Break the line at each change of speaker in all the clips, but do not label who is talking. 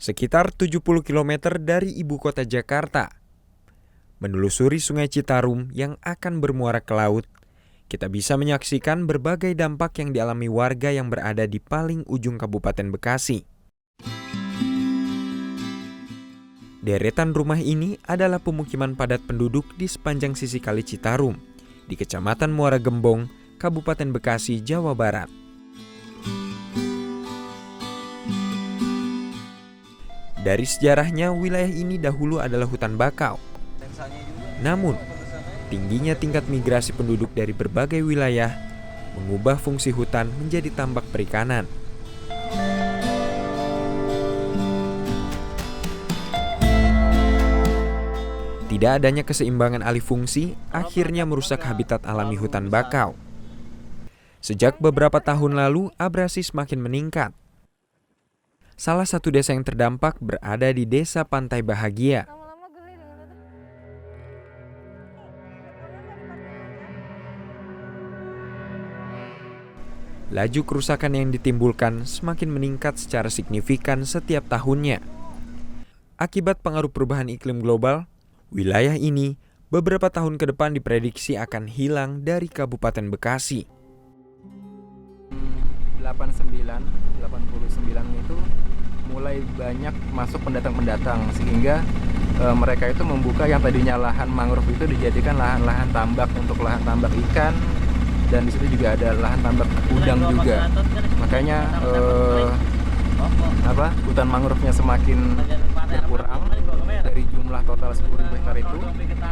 sekitar 70 km dari ibu kota Jakarta. Menelusuri Sungai Citarum yang akan bermuara ke laut, kita bisa menyaksikan berbagai dampak yang dialami warga yang berada di paling ujung Kabupaten Bekasi. Deretan rumah ini adalah pemukiman padat penduduk di sepanjang sisi Kali Citarum, di Kecamatan Muara Gembong, Kabupaten Bekasi, Jawa Barat. Dari sejarahnya, wilayah ini dahulu adalah hutan bakau. Namun, tingginya tingkat migrasi penduduk dari berbagai wilayah mengubah fungsi hutan menjadi tambak perikanan. Tidak adanya keseimbangan alih fungsi akhirnya merusak habitat alami hutan bakau. Sejak beberapa tahun lalu, abrasi semakin meningkat. Salah satu desa yang terdampak berada di Desa Pantai Bahagia. Laju kerusakan yang ditimbulkan semakin meningkat secara signifikan setiap tahunnya. Akibat pengaruh perubahan iklim global, wilayah ini beberapa tahun ke depan diprediksi akan hilang dari Kabupaten Bekasi.
89 itu mulai banyak masuk pendatang-pendatang, sehingga mereka itu membuka yang tadinya lahan mangrove itu dijadikan lahan-lahan tambak untuk lahan tambak ikan, dan di situ juga ada lahan tambak udang juga. Makanya hutan mangrove-nya semakin berkurang. Dari jumlah total 10.000 hektar itu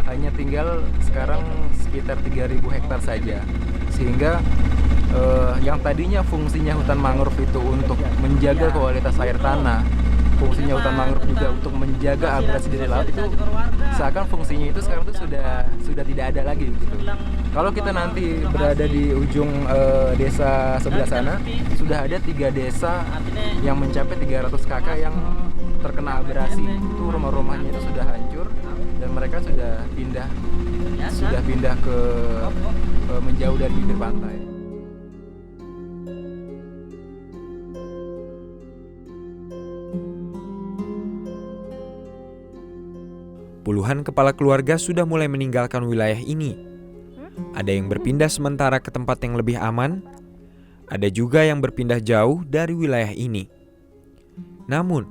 hanya tinggal sekarang sekitar 3.000 hektar saja, sehingga yang tadinya fungsinya hutan mangrove itu untuk menjaga kualitas air tanah, fungsinya hutan mangrove juga untuk menjaga abrasi dari laut, itu seakan fungsinya itu sekarang itu sudah tidak ada lagi gitu. Kalau kita nanti berada di ujung desa sebelah sana, sudah ada 3 desa yang mencapai 300 kakak yang terkena abrasi. Itu rumah-rumahnya itu sudah hancur dan mereka sudah pindah ke menjauh dari bibir pantai.
Puluhan kepala keluarga sudah mulai meninggalkan wilayah ini. Ada yang berpindah sementara ke tempat yang lebih aman, ada juga yang berpindah jauh dari wilayah ini. Namun,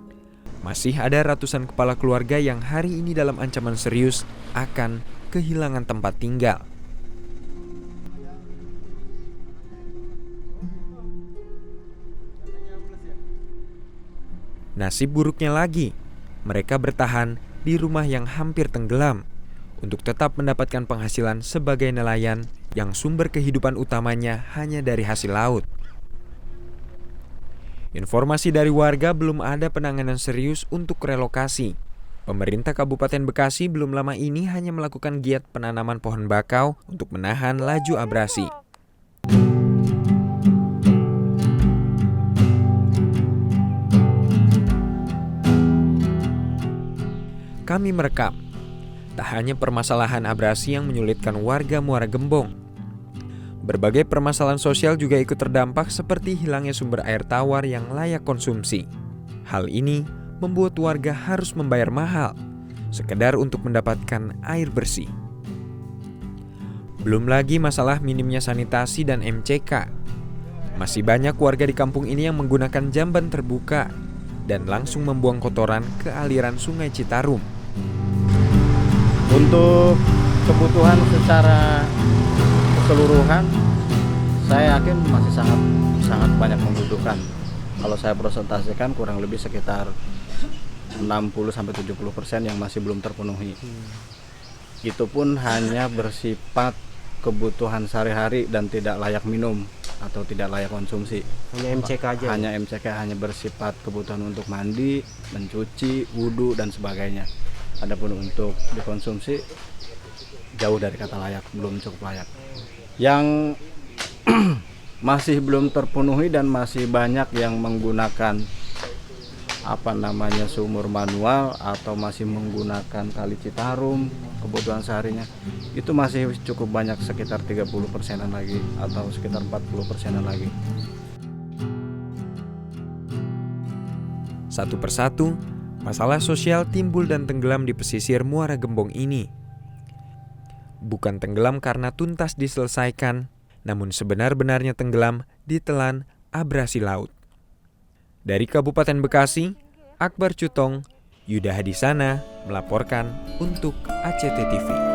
masih ada ratusan kepala keluarga yang hari ini dalam ancaman serius akan kehilangan tempat tinggal. Nasib buruknya lagi, mereka bertahan di rumah yang hampir tenggelam untuk tetap mendapatkan penghasilan sebagai nelayan yang sumber kehidupan utamanya hanya dari hasil laut. Informasi dari warga, belum ada penanganan serius untuk relokasi. Pemerintah Kabupaten Bekasi belum lama ini hanya melakukan giat penanaman pohon bakau untuk menahan laju abrasi. Kami merekam, tak hanya permasalahan abrasi yang menyulitkan warga Muara Gembong. Berbagai permasalahan sosial juga ikut terdampak, seperti hilangnya sumber air tawar yang layak konsumsi. Hal ini membuat warga harus membayar mahal sekedar untuk mendapatkan air bersih. Belum lagi masalah minimnya sanitasi dan MCK. Masih banyak warga di kampung ini yang menggunakan jamban terbuka dan langsung membuang kotoran ke aliran Sungai Citarum.
Untuk kebutuhan secara keseluruhan, saya yakin masih sangat banyak membutuhkan. Kalau saya presentasikan, kurang lebih sekitar 60-70% yang masih belum terpenuhi. Itu pun hanya bersifat kebutuhan sehari-hari dan tidak layak minum atau tidak layak konsumsi.
Hanya MCK aja?
Hanya MCK, hanya bersifat kebutuhan untuk mandi, mencuci, wudhu, dan sebagainya. Adapun untuk dikonsumsi, jauh dari kata layak, belum cukup layak. Yang masih belum terpenuhi dan masih banyak yang menggunakan sumur manual atau masih menggunakan Kali Citarum kebutuhan seharinya, itu masih cukup banyak, sekitar 30%-an lagi atau sekitar 40%-an lagi.
Satu persatu, masalah sosial timbul dan tenggelam di pesisir Muara Gembong ini. Bukan tenggelam karena tuntas diselesaikan, namun sebenar-benarnya tenggelam ditelan abrasi laut. Dari Kabupaten Bekasi, Akbar Cutong, Yuda Hadisana melaporkan untuk ACT TV.